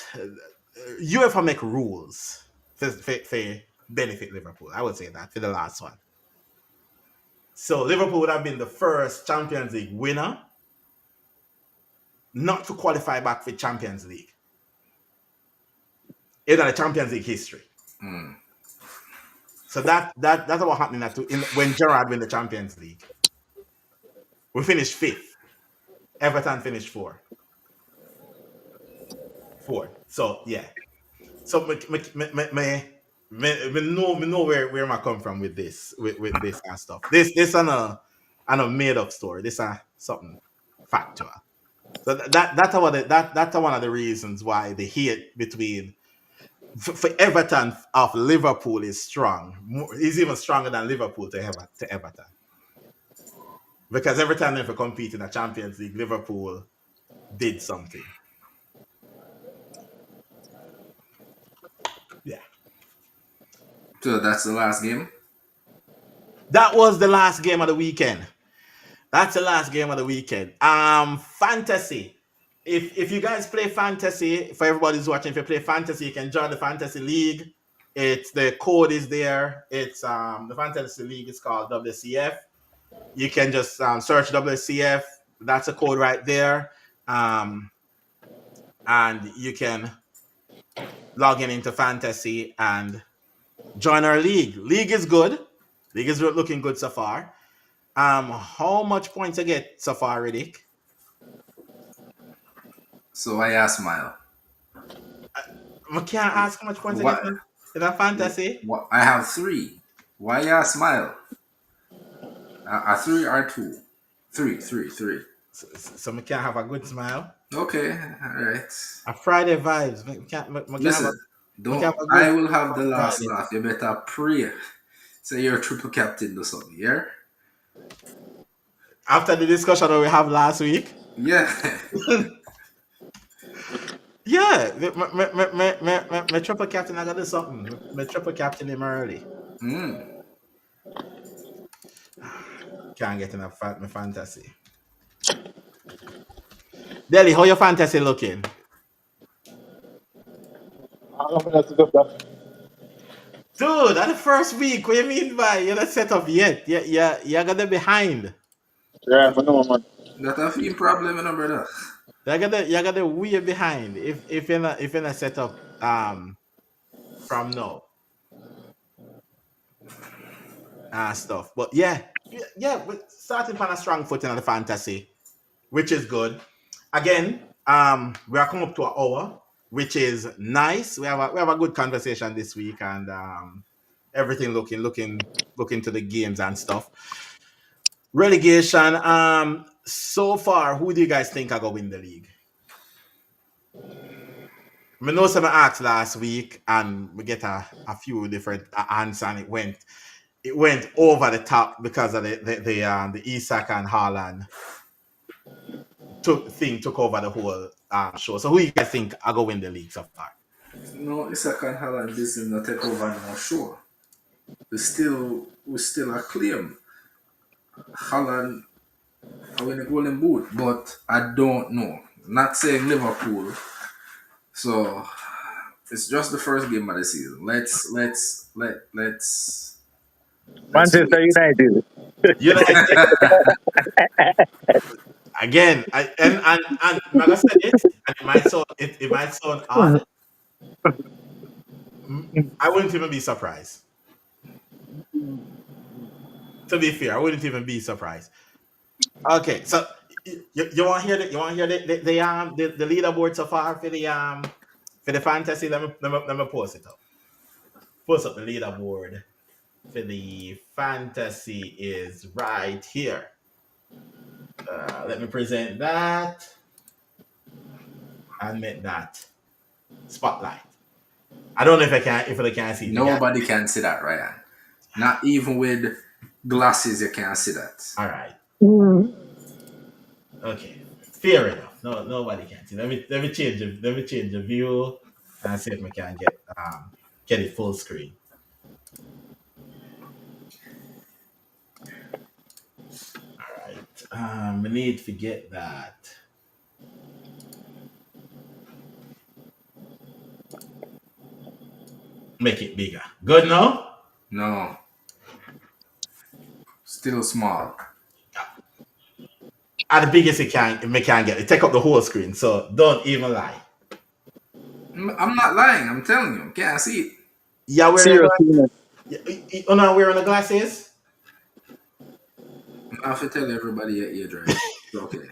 UEFA make rules for benefit Liverpool. I would say that for the last one. So Liverpool would have been the first Champions League winner not to qualify back for Champions League in the Champions League history. So that's what happened when Gerrard win the Champions League. We finished 5th. Everton finished 4th. So yeah. So me know where I come from with this this and stuff. This on a made up story. This is something factual. So that's one of the reasons why the hate between for Everton of Liverpool is strong. It's even stronger than Liverpool to Everton. Because every time they compete in the Champions League, Liverpool did something. Yeah. So that's the last game? That was the last game of the weekend. That's the last game of the weekend. Fantasy. If you guys play fantasy, for everybody who's watching, if you play fantasy, you can join the fantasy league. It's the code is there. It's the fantasy league is called WCF. You can just search WCF. That's a code right there. And you can log into fantasy and join our league. League is good. League is looking good so far. How much points you get so far, Riddick? So I smile. I can't ask how much points I get in a fantasy. I have 3. Why you smile? A 3 or 2? 3. So I can't have a good smile. Okay, all right. A Fryday Vibz. Listen, I will have the last laugh. You better pray. Say you're triple captain or something, yeah? After the discussion that we have last week. Yeah. Yeah, my triple captain, I got to do something. My triple captain him early. Mm. Can't get enough my fantasy. Delhi, how your fantasy looking? Dude, that the first week. What you mean by you're not set up yet? You're gonna behind. Yeah, I know, man. That a few problem, you know, brother. You're gonna way behind if you're not set up from now stuff. But yeah, we're starting from a strong footing on the fantasy, which is good. Again, we are coming up to an hour, which is nice. We have a good conversation this week, and everything looking to the games and stuff. Relegation. So far, who do you guys think are gonna win the league? I know some asked last week, and we get a few different answers, and it went over the top because of the Isak and Haaland took over the whole show. So who you guys think are gonna win the league so far? No, Isaac and Holland business not take over no sure. We still a claim. Holland I win the golden boot, but I don't know. Not saying Liverpool. So it's just the first game of the season. Let's Manchester wait. United. You know, again, and like I said it, and it might sound odd. I wouldn't even be surprised. To be fair, I wouldn't even be surprised. Okay, so you want to hear the leaderboard so far for the fantasy? Let me post it up. Post up the leaderboard for the fantasy is right here. Let me present that and make that spotlight. I don't know if I can see it. Nobody can see that, Ryan. Not even with glasses you can't see that. All right. Okay. Fair enough. No, nobody can see. Let me change the view and see if we can get it full screen. All right. We need to get that. Make it bigger. Good now? No. Still small. At the biggest it can get it. Take up the whole screen. So don't even lie. I'm not lying, I'm telling you. Can't see it. Yeah, wearing the Seriously, man. glasses. Oh no, wearing the glasses. I have to tell everybody your age, right? Okay.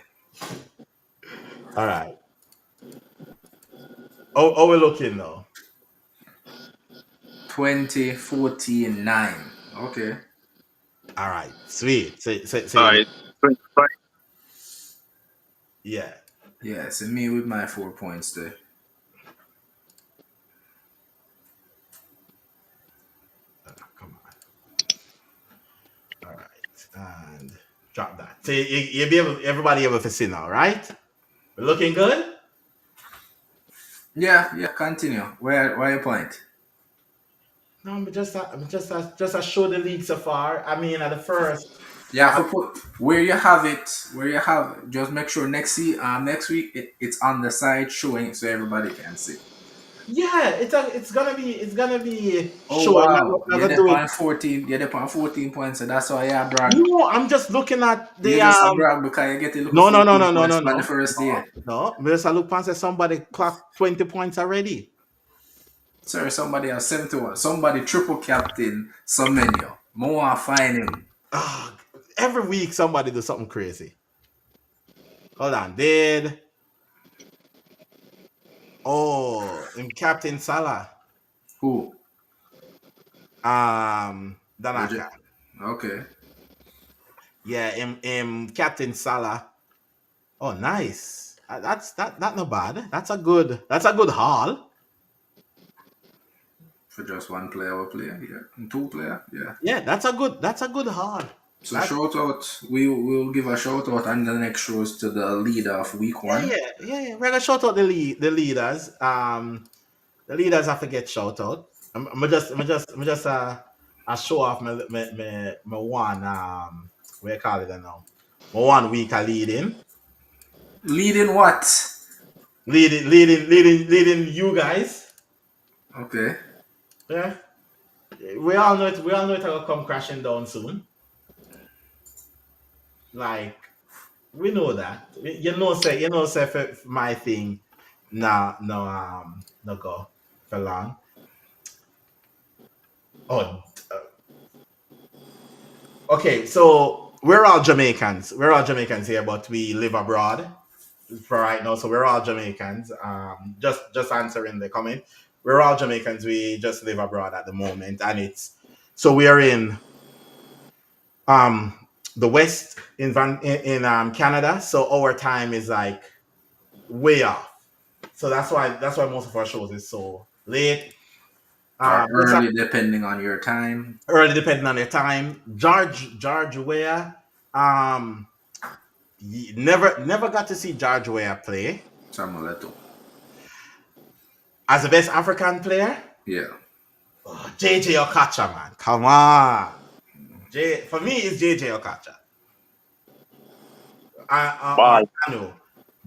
All right. Oh, we're looking now. 2014 9. Okay. All right, sweet. So All right. yeah. Yeah, so me with my 4 points there. Come on. All right, and drop that. So you'll be everybody able to see now, right? We're looking good. Yeah, continue. Where your point? No, I'm just a show the league so far. I mean, at the first. Yeah, for put where you have it, just make sure next week it's on the side showing so everybody can see. Yeah, it's gonna be Oh showing. wow, Not you're gonna there do it. on 14, you're there on 14 points, so that's why I brag. No, I'm just looking at You the just a brag because you get to look No, at no, no, 14 no, no, points no, on the no. first day. No, because I look past somebody clocked 20 points already. Sorry, somebody has 71. Somebody triple captain some menu. More find him. Ah, every week somebody do something crazy. Hold on, did in Captain Salah, Who? Danaka. Okay. Yeah, in Captain Salah. Oh, nice. That not bad. That's a good haul. For just one player or player, yeah. And two player, yeah. Yeah, that's a good haul. So That's shout out. We will give a shout out on the next shows to the leader of week yeah, one. yeah, yeah, yeah. We're gonna shout out the leaders. The leaders have to get shout out. I'm just I show off my one what you call it now? My 1 week of Leading what? leading you guys. Okay. Yeah, we all know it. We all know it will come crashing down soon. Like we know that. Say for my thing. No go for long. Oh, okay. So we're all Jamaicans. We're all Jamaicans here, but we live abroad for right now. So we're all Jamaicans. Just answering the comment. We're all Jamaicans. We just live abroad at the moment, and it's so we are in um the west in Canada. So our time is like way off. So that's why most of our shows is so late. Or It's early, depending on your time. early depending on your time. George Weah, um, never got to see George Weah play Samueleto. as the best African player. Yeah. Oh, JJ Okacha, man, come on. For me, it's JJ Okacha. Or Ball. Kanu. I'm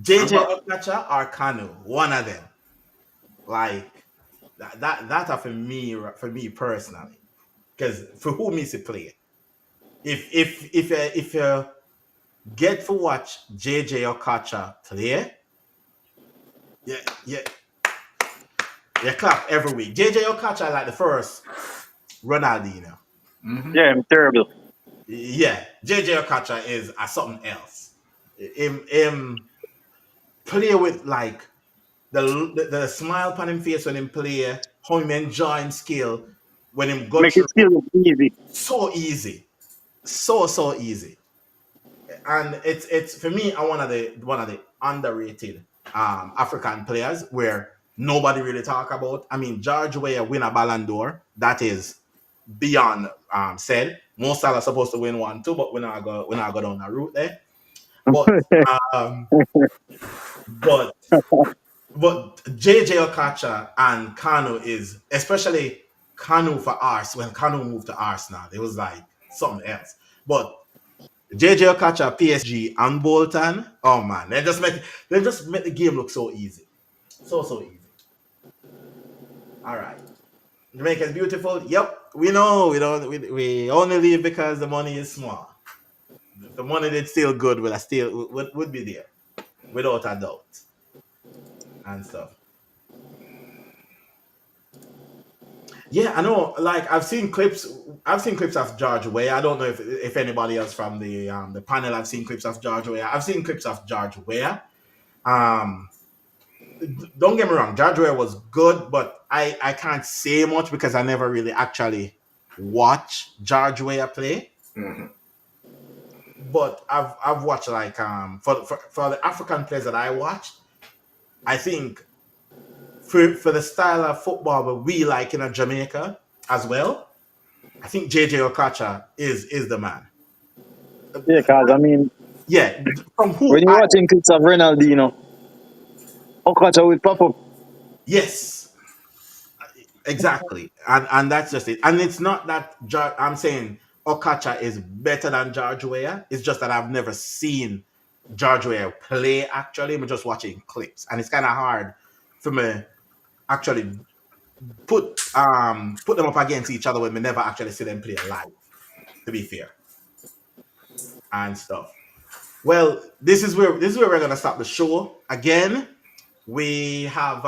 JJ a, Okacha or Kanu, one of them. Like that are for me personally, because for who me to play. If you get to watch JJ Okacha play, yeah, yeah, you clap every week. JJ Okacha like the first Ronaldinho. Yeah, I'm terrible. Yeah, JJ Okacha is something else. Him play with like the smile upon him face when him play, how him enjoy him skill when him go Make through it feel easy. so easy, so easy. And it's for me one of the underrated African players where nobody really talk about. I mean, George Weah win a Ballon d'Or. That is beyond said. Most are supposed to win one too, but we're not go down that route there. But um, but but JJ Okacha and Kanu is especially Kanu for Arsenal. When Kanu moved to Arsenal, it was like something else. But JJ Okacha, PSG, and Bolton. Oh man, they just make the game look so easy, so easy. All right, Jamaica's beautiful. Yep, we know. We don't. We only leave because the money is small. If the money is still good, would be there without a doubt and stuff. Yeah, I know. Like I've seen clips. I've seen clips of George Weah. I don't know if anybody else from the panel. I've seen clips of George Weah. I've seen clips of George Weah. Um, don't get me wrong, George Weah was good, but I can't say much because I never really actually watch George Weah play. Mhm. But I've watched like for the African players that I watched, I think for the style of football that we like in Jamaica as well, I think JJ Okacha is the man. Yeah, cause I mean, Yeah, from who when you I watching clips of Ronaldinho, Okacha will pop up. yes, exactly, and that's just it. And it's not that I'm saying Okacha is better than George Weah. It's just that I've never seen George Weah play. Actually, I'm just watching clips, and it's kind of hard for me actually put them up against each other when we never actually see them play live. To be fair and stuff. Well, this is where we're gonna stop the show again. We have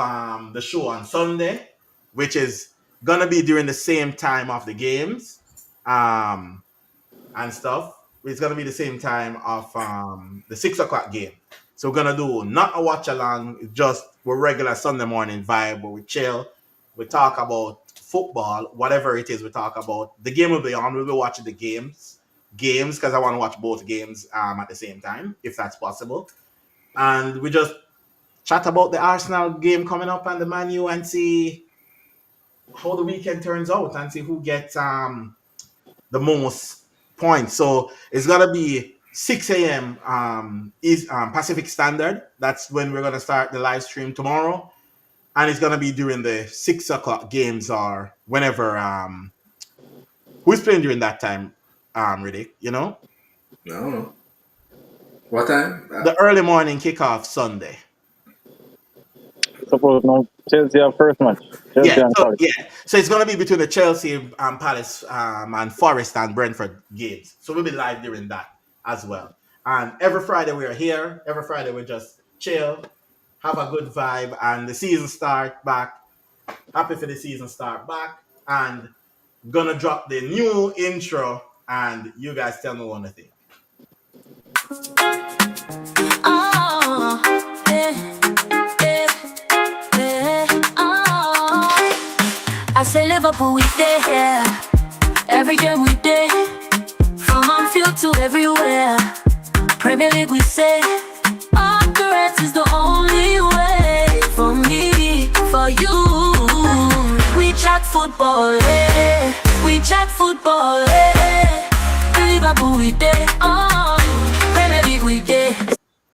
the show on Sunday, which is gonna be during the same time of the games, um, and stuff. It's gonna be the same time of the 6 o'clock game. So we're gonna do not a watch along, just we're regular Sunday morning vibe where we chill, we talk about football, whatever it is we talk about. The game will be on. We'll be watching the games because I want to watch both games at the same time, if that's possible. And we just chat about the Arsenal game coming up and the Man U and see how the weekend turns out and see who gets the most points. So it's gonna be 6 a.m. Is Pacific Standard. That's when we're gonna start the live stream tomorrow, and it's gonna be during the 6 o'clock games or whenever. Who's playing during that time? Riddick, you know, I don't know. What time? the early morning kickoff Sunday. Suppose now Chelsea have first match. Chelsea and Palace. So it's gonna be between the Chelsea Palace and Forest and Brentford games. So we'll be live during that as well. And every Friday we are here. Every Friday we just chill, have a good vibe, and the season start back. Happy for the season start back, and gonna drop the new intro, and you guys tell me what you think. Oh, oh. I say Liverpool, we there. Every game we there. From Anfield to everywhere. Premier League, we say. The Reds is the only way. For me, for you. We chat football, We chat football, Liverpool, we there.